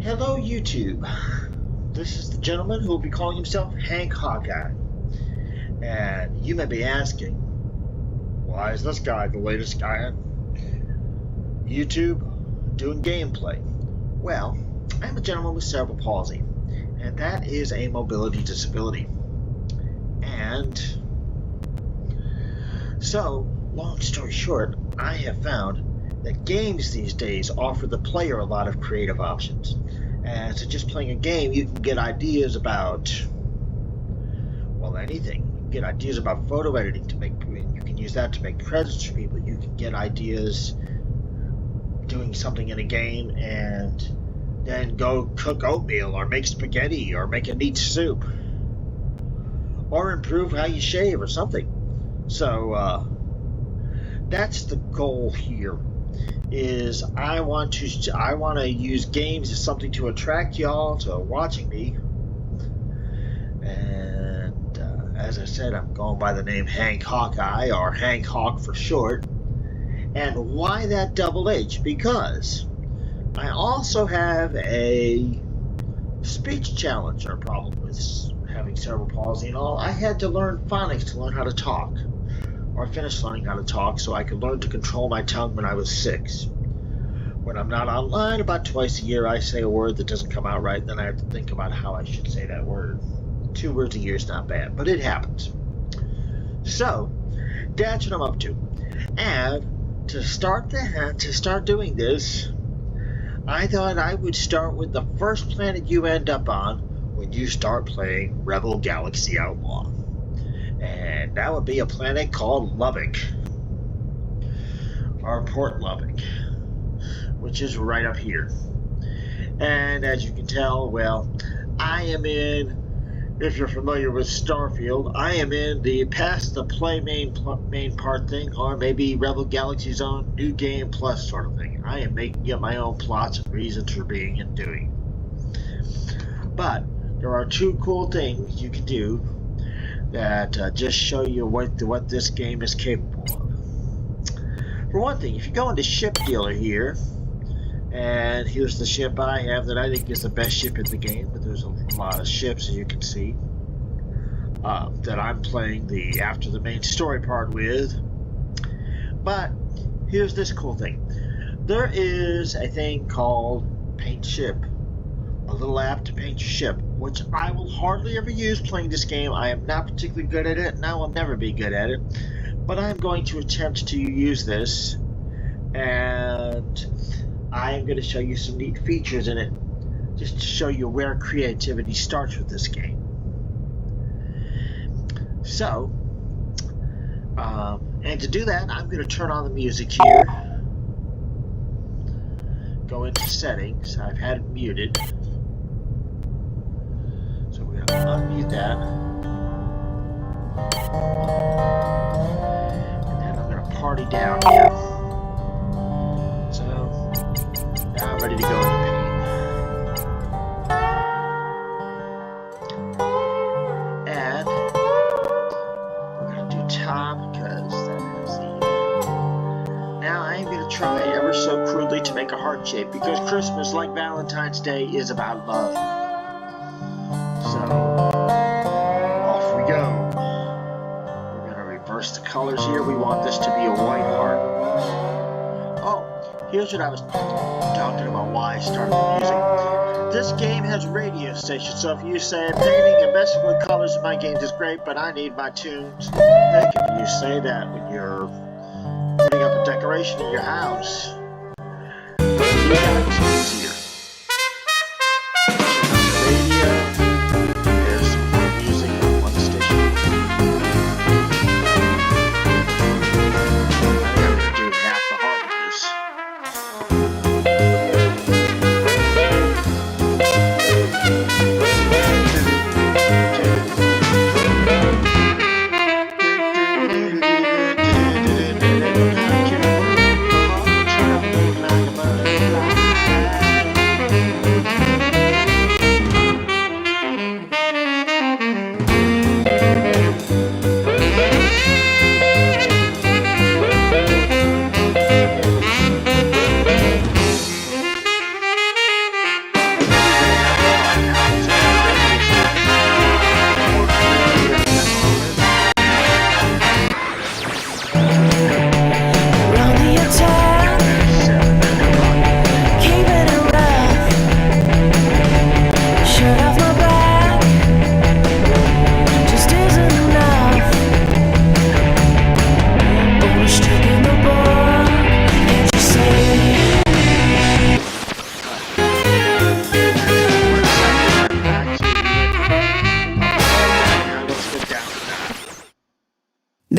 Hello, YouTube. This is the gentleman who will be calling himself Hank Hawkeye. And you may be asking, why is this guy the latest guy on YouTube doing gameplay? Well, I'm a gentleman with cerebral palsy, and that is a mobility disability. And so, long story short, I have found that games these days offer the player a lot of creative options. And so just playing a game, you can get ideas about, well, anything. You can get ideas about photo editing to make, you can use that to make presents for people. You can get ideas doing something in a game and then go cook oatmeal or make spaghetti or make a neat soup or improve how you shave or something. So that's the goal here. Is I want to use games as something to attract y'all to watching me. And as I said, I'm going by the name Hank Hawkeye, or Hank Hawk for short. And why that double H? Because I also have a speech challenge or problem with having cerebral palsy and all. I had to learn phonics to learn how to talk, or finish learning how to talk so I could learn to control my tongue when I was 6. When I'm not online, about twice a year, I say a word that doesn't come out right, then I have to think about how I should say that word. 2 words a year is not bad, but it happens. So, that's what I'm up to. And to start doing this, I thought I would start with the first planet you end up on when you start playing Rebel Galaxy Outlaw. And that would be a planet called Lubbock, or Port Lubbock, which is right up here. And as you can tell, well, I am in, if you're familiar with Starfield, I am in the past the play main part thing, or maybe Rebel Galaxy's own New Game Plus sort of thing. I am making up my own plots and reasons for being and doing. But there are 2 cool things you can do that just show you what this game is capable of. For one thing, if you go into Ship Dealer here, and here's the ship I have that I think is the best ship in the game, but there's a lot of ships, as you can see, that I'm playing after the main story part with. But here's this cool thing. There is a thing called Paint Ship, a little app to paint your ship, which I will hardly ever use playing this game. I am not particularly good at it, and I will never be good at it. But I am going to attempt to use this, and I am going to show you some neat features in it, just to show you where creativity starts with this game. So, and to do that, I'm going to turn on the music here, go into settings. I've had it muted. So we're going to unmute that. And then I'm going to party down here. So now I'm ready to go into paint. And we're going to do top because that is the... Now I am going to try ever so crudely to make a heart shape because Christmas, like Valentine's Day, is about love. So, off we go. We're going to reverse the colors here. We want this to be a white heart. Oh, here's what I was talking about, why I started the music. This game has radio stations, so if you say painting and messing with colors in my games is great, but I need my tunes, heck, if you say that when you're putting up a decoration in your house, it's easier.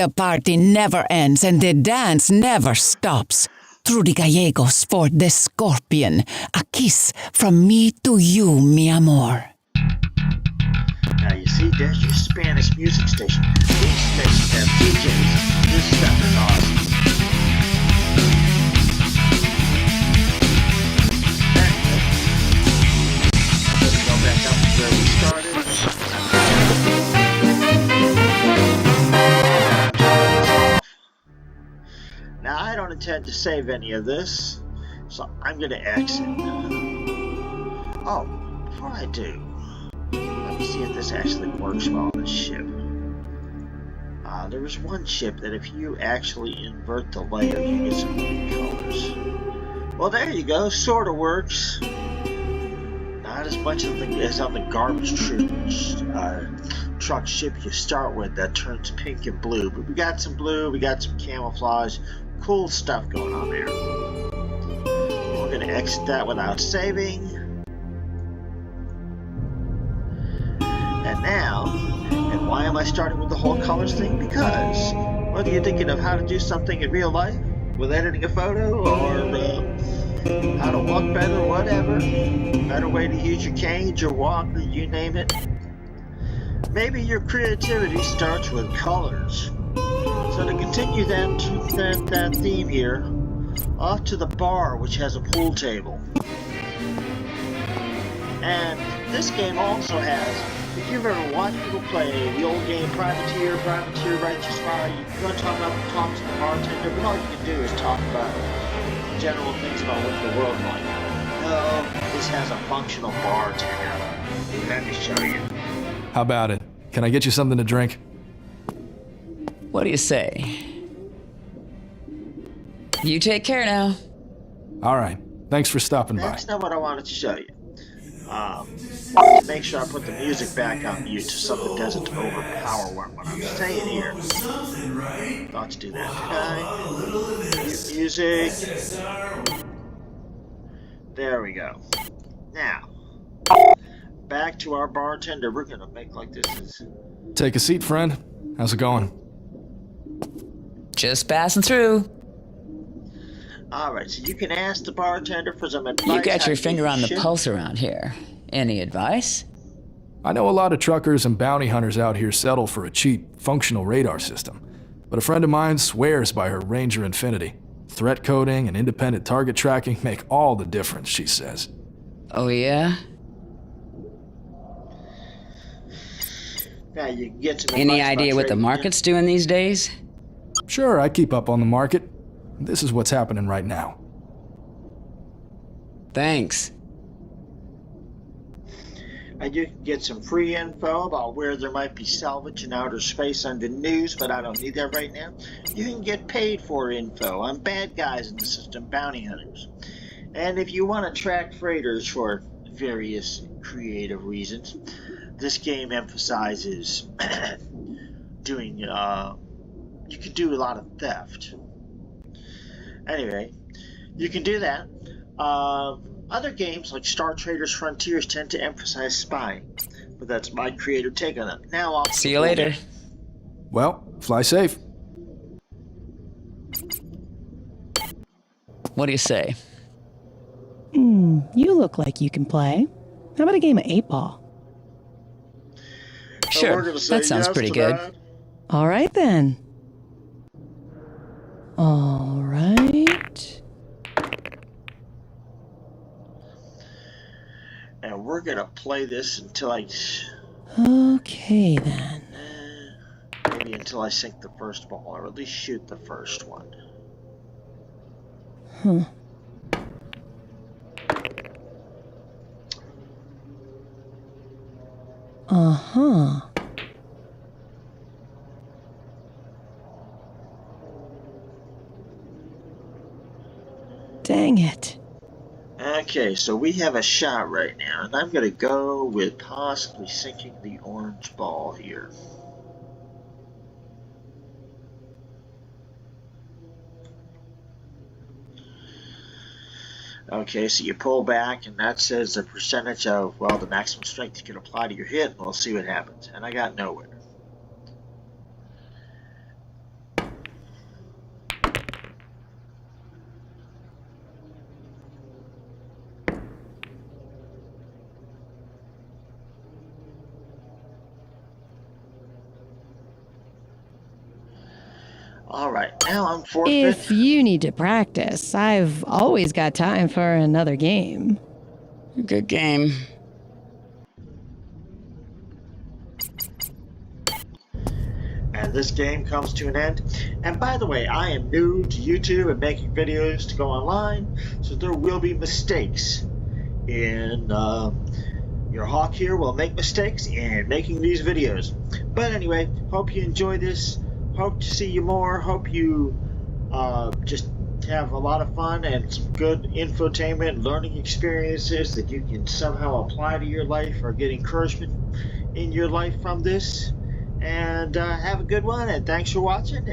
The party never ends and the dance never stops. Through the Gallegos for the Scorpion. A kiss from me to you, mi amor. Now you see, there's your Spanish music station. These stations have DJs. This stuff is awesome. Let's go back up to where we started. Now I don't intend to save any of this, so I'm going to exit. Oh, before I do, let me see if this actually works well on this ship. There was one ship that if you actually invert the layer, you get some new colors. Well, there you go. Sort of works. Not as much as on the garbage truck ship you start with that turns pink and blue. But we got some blue, we got some camouflage. Cool stuff going on there. We're going to exit that without saving. And now, and why am I starting with the whole colors thing? Because whether you're thinking of how to do something in real life with editing a photo or how to walk better, whatever, better way to use your cane, your walker, you name it. Maybe your creativity starts with colors. So to continue that theme here, off to the bar, which has a pool table. And this game also has, if you've ever watched people play the old game Privateer, Righteous Fire, you can go talk to the bartender, but all you can do is talk about general things about what the world's like. No, this has a functional bartender. Let me show you. How about it? Can I get you something to drink? What do you say? You take care now. All right. Thanks for stopping by. That's not what I wanted to show you. To make sure I put the music back on mute so it doesn't overpower what I'm saying here. Thought to do that, did I? Music. There we go. Now, back to our bartender. We're gonna make like this is. Take a seat, friend. How's it going? Just passing through. Alright, so you can ask the bartender for some advice. You got your finger on the pulse around here. Any advice? I know a lot of truckers and bounty hunters out here settle for a cheap, functional radar system. But a friend of mine swears by her Ranger Infinity. Threat coding and independent target tracking make all the difference, she says. Oh yeah? Now you can get some Any idea what the market's doing these days? Sure, I keep up on the market. This is what's happening right now. Thanks. And you can get some free info about where there might be salvage in outer space under news, but I don't need that right now. You can get paid for info on bad guys in the system, bounty hunters. And if you want to track freighters for various creative reasons, this game emphasizes doing, you can do a lot of theft. Anyway, you can do that. Other games like Star Traders Frontiers tend to emphasize spying, but that's my creative take on it. Now I'll see you later. Well, fly safe. What do you say? You look like you can play. How about a game of 8-ball? Sure, that sounds pretty good. All right then. All right. And we're gonna play this until I. Okay then. Maybe until I sink the first ball, or at least shoot the first one. Huh. Uh-huh. Dang it. Okay, so we have a shot right now, and I'm going to go with possibly sinking the orange ball here. Okay, so you pull back, and that says the percentage of, well, the maximum strength you can apply to your hit, and we'll see what happens. And I got nowhere. Alright, now I'm forfeit. If you need to practice, I've always got time for another game. Good game. And this game comes to an end. And by the way, I am new to YouTube and making videos to go online, so there will be mistakes in your hawk here will make mistakes in making these videos. But anyway, hope you enjoy this. Hope to see you more. Hope you just have a lot of fun and some good infotainment, learning experiences that you can somehow apply to your life or get encouragement in your life from this. And have a good one, and thanks for watching.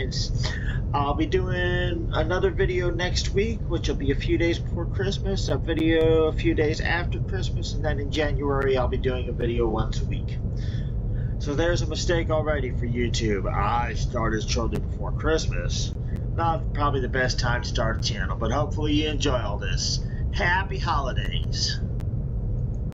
I'll be doing another video next week, which will be a few days before Christmas, a video a few days after Christmas, and then in January I'll be doing a video once a week. So there's a mistake already for YouTube. I started shortly before Christmas. Not probably the best time to start a channel, but hopefully you enjoy all this. Happy holidays.